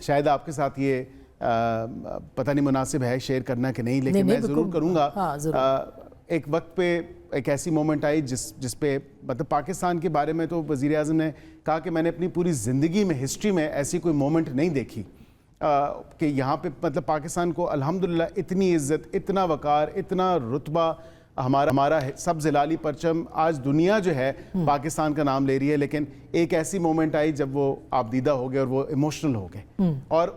شاید آپ کے ساتھ یہ پتہ نہیں مناسب ہے شیئر کرنا کہ نہیں، لیکن میں ضرور کروں گا۔ ایک وقت پہ ایک ایسی مومنٹ آئی جس پہ مطلب پاکستان کے بارے میں تو وزیر اعظم نے کہا کہ میں نے اپنی پوری زندگی میں ہسٹری میں ایسی کوئی مومنٹ نہیں دیکھی کہ یہاں پہ مطلب پاکستان کو الحمدللہ اتنی عزت، اتنا وقار، اتنا رتبہ، ہمارا سب زلالی پرچم، آج دنیا جو ہے پاکستان کا نام لے رہی ہے۔ لیکن ایک ایسی مومنٹ آئی جب وہ آپ دیدہ ہو گئے اور وہ ایموشنل ہو گئے، اور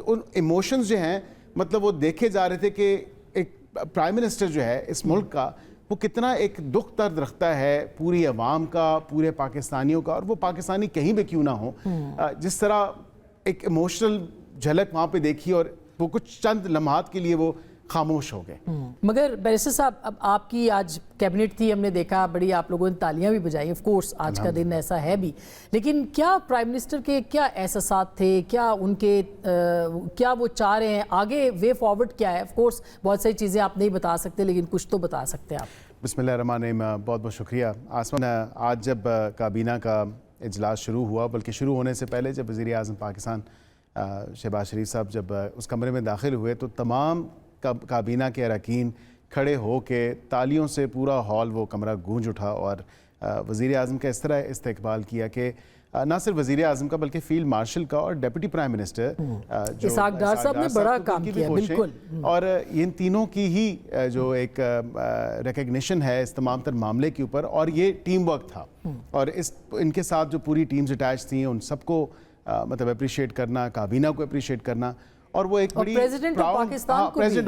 ان ایموشنز جو ہیں مطلب وہ دیکھے جا رہے تھے کہ ایک پرائم منسٹر جو ہے اس ملک کا، وہ کتنا ایک دکھ درد رکھتا ہے پوری عوام کا، پورے پاکستانیوں کا، اور وہ پاکستانی کہیں بھی کیوں نہ ہو۔ جس طرح ایک ایموشنل جھلک وہاں پہ دیکھی، اور وہ کچھ چند لمحات کے لیے وہ خاموش ہو گئے۔ مگر بیرسٹر صاحب، اب آپ کی آج کیبنٹ تھی، ہم نے دیکھا بڑی آپ لوگوں نے تالیاں بھی بجائی، آف کورس آج کا دن ایسا ہے بھی، لیکن کیا پرائم منسٹر کے کیا احساسات تھے، کیا ان کے کیا وہ چاہ رہے ہیں آگے، وے فارورڈ کیا ہے؟ آف کورس بہت ساری چیزیں آپ نہیں بتا سکتے، لیکن کچھ تو بتا سکتے ہیں آپ۔ بسم اللہ الرحمن الرحیم، بہت بہت شکریہ آسمان۔ آج جب کابینہ کا اجلاس شروع ہوا، بلکہ شروع ہونے سے پہلے جب وزیر اعظم پاکستان شہباز شریف صاحب جب اس کمرے میں داخل ہوئے، تو تمام کابینہ کے اراکین کھڑے ہو کے تالیوں سے پورا ہال، وہ کمرہ گونج اٹھا، اور وزیر اعظم کا اس طرح استقبال کیا کہ نہ صرف وزیر اعظم کا بلکہ فیلڈ مارشل کا اور deputy prime minister Ishaq Dar صاحب نے بڑا کام کیا، بالکل، اور ان تینوں کی ہی جو ایک ریکگنیشن ہے اس تمام تر معاملے کے اوپر، اور یہ ٹیم ورک تھا، اور ان کے ساتھ جو پوری ٹیمز اٹیچ تھیں ان سب کو مطلب اپریشیٹ کرنا، کابینہ کو اپریشیٹ کرنا، اور وہ ایک بڑی پریزیڈنٹ آف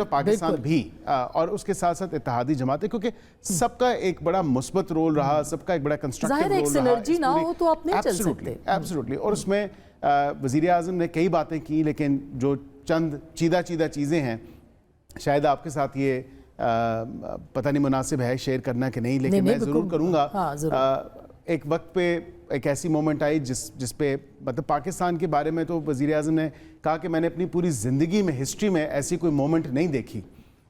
پاکستان بھی، اور اس کے ساتھ ساتھ اتحادی جماعتیں، کیونکہ سب کا ایک بڑا مثبت رول رہا، سب کا ایک بڑا کنسٹرکٹیو رول رہا۔ ظاہر ایک سینرجی نہ ہو تو آپ نہیں چل سکتے۔ ایبسولوٹلی، اور اس میں وزیر اعظم نے کئی باتیں کی، لیکن جو چند چیدہ چیزیں ہیں شاید آپ کے ساتھ یہ پتہ نہیں مناسب ہے شیئر کرنا کہ نہیں، لیکن میں ضرور کروں گا۔ ایک وقت پہ ایک ایسی مومنٹ آئی جس پہ مطلب پاکستان کے بارے میں تو وزیر اعظم نے کہا کہ میں نے اپنی پوری زندگی میں ہسٹری میں ایسی کوئی مومنٹ نہیں دیکھی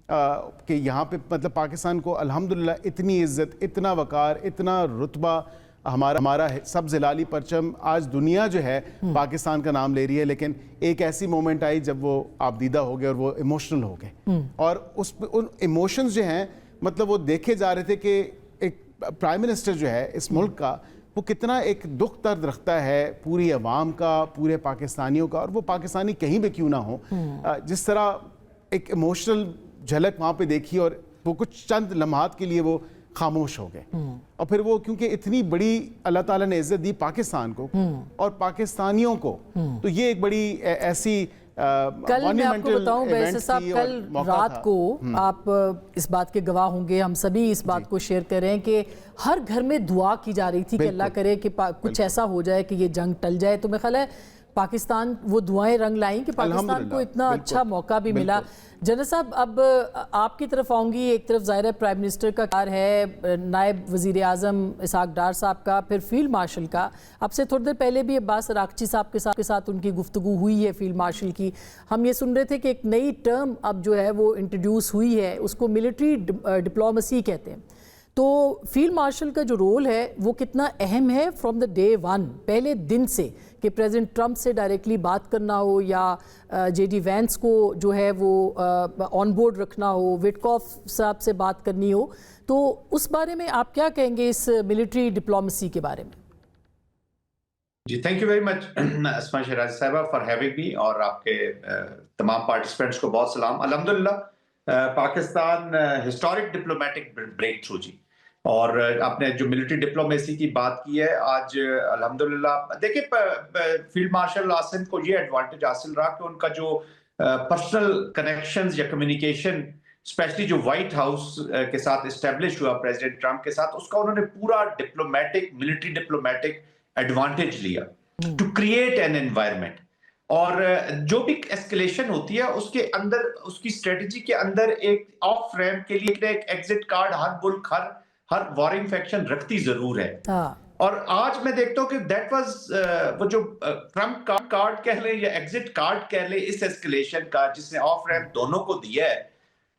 کہ یہاں پہ مطلب پاکستان کو الحمدللہ اتنی عزت، اتنا وقار، اتنا رتبہ، ہمارا سب زلالی پرچم، آج دنیا جو ہے پاکستان کا نام لے رہی ہے۔ لیکن ایک ایسی مومنٹ آئی جب وہ آپ دیدہ ہو گئے اور وہ ایموشنل ہو گئے، اور ان ایموشنز جو ہیں مطلب وہ دیکھے جا رہے تھے کہ ایک پرائم منسٹر جو ہے اس ملک کا، وہ کتنا ایک دکھ درد رکھتا ہے پوری عوام کا، پورے پاکستانیوں کا، اور وہ پاکستانی کہیں بھی کیوں نہ ہو۔ جس طرح ایک ایموشنل جھلک وہاں پہ دیکھی، اور وہ کچھ چند لمحات کے لیے وہ خاموش ہو گئے، اور پھر وہ کیونکہ اتنی بڑی اللہ تعالیٰ نے عزت دی پاکستان کو اور پاکستانیوں کو، تو یہ ایک بڑی ایسی کل میں آپ کو بتاؤں بیرسٹر صاحب، کل رات کو آپ اس بات کے گواہ ہوں گے، ہم سبھی اس بات کو شیئر کر رہے ہیں کہ ہر گھر میں دعا کی جا رہی تھی کہ اللہ کرے کہ کچھ ایسا ہو جائے کہ یہ جنگ ٹل جائے۔ تو میرا خیال ہے پاکستان وہ دعائیں رنگ لائیں کہ پاکستان کو اتنا اچھا موقع بھی ملا۔ جنرل صاحب، اب آپ کی طرف آؤں گی، ایک طرف ظاہر ہے پرائم منسٹر کا کار ہے، نائب وزیر اعظم اسحاق ڈار صاحب کا، پھر فیلڈ مارشل کا۔ اب سے تھوڑی دیر پہلے بھی عباس اراغچی صاحب کے ساتھ ان کی گفتگو ہوئی ہے فیلڈ مارشل کی۔ ہم یہ سن رہے تھے کہ ایک نئی ٹرم اب جو ہے وہ انٹروڈیوس ہوئی ہے، اس کو ملٹری ڈپلومیسی کہتے ہیں۔ تو فیلڈ مارشل کا جو رول ہے وہ کتنا اہم ہے فرام دا ڈے ون، پہلے دن سے، کہ پریزیڈنٹ ٹرمپ سے ڈائریکٹلی بات کرنا ہو، یا جے ڈی وینس کو جو ہے وہ آن بورڈ رکھنا ہو، وٹکاف صاحب سے بات کرنی ہو، تو اس بارے میں آپ کیا کہیں گے اس ملٹری ڈپلومیسی کے بارے میں؟ جی، تھینک یو ویری مچ اسما شیرازی صاحبہ فار ہیونگ می، اور آپ کے تمام پارٹیسپینٹس کو بہت سلام۔ الحمدللہ Pakistan historic diplomatic breakthrough جی، اور آپ نے جو ملٹری ڈپلومیسی کی بات کی ہے آج الحمدللہ، دیکھیں فیلڈ مارشل آصم کو یہ ایڈوانٹیج حاصل رہا کہ ان کا جو پرسنل کنیکشنز یا کمیونیکیشن اسپیشلی جو وائٹ ہاؤس کے ساتھ اسٹیبلش ہوا پریزیڈنٹ ٹرمپ کے ساتھ، اس کا انہوں نے پورا ڈپلومیٹک ملٹری ڈپلومیٹک ایڈوانٹیج لیا ٹو کریٹ این انوائرمنٹ، اور جو بھی ایسکیلیشن ہوتی ہے اس کے اندر، اس کی اسٹریٹجی کے اندر ایک آف ریمپ کے لیے ایک ایگزٹ کارڈ ہر ملک، ہر وارنگ فیکشن رکھتی ضرور ہے۔ اور آج میں دیکھتا ہوں کہ دیٹ واز وہ جو ٹرمپ کارڈ کہہ لیں یا ایگزٹ کارڈ کہہ لیں اس ایسکیلیشن کا، جس نے آف ریمپ دونوں کو دیا ہے،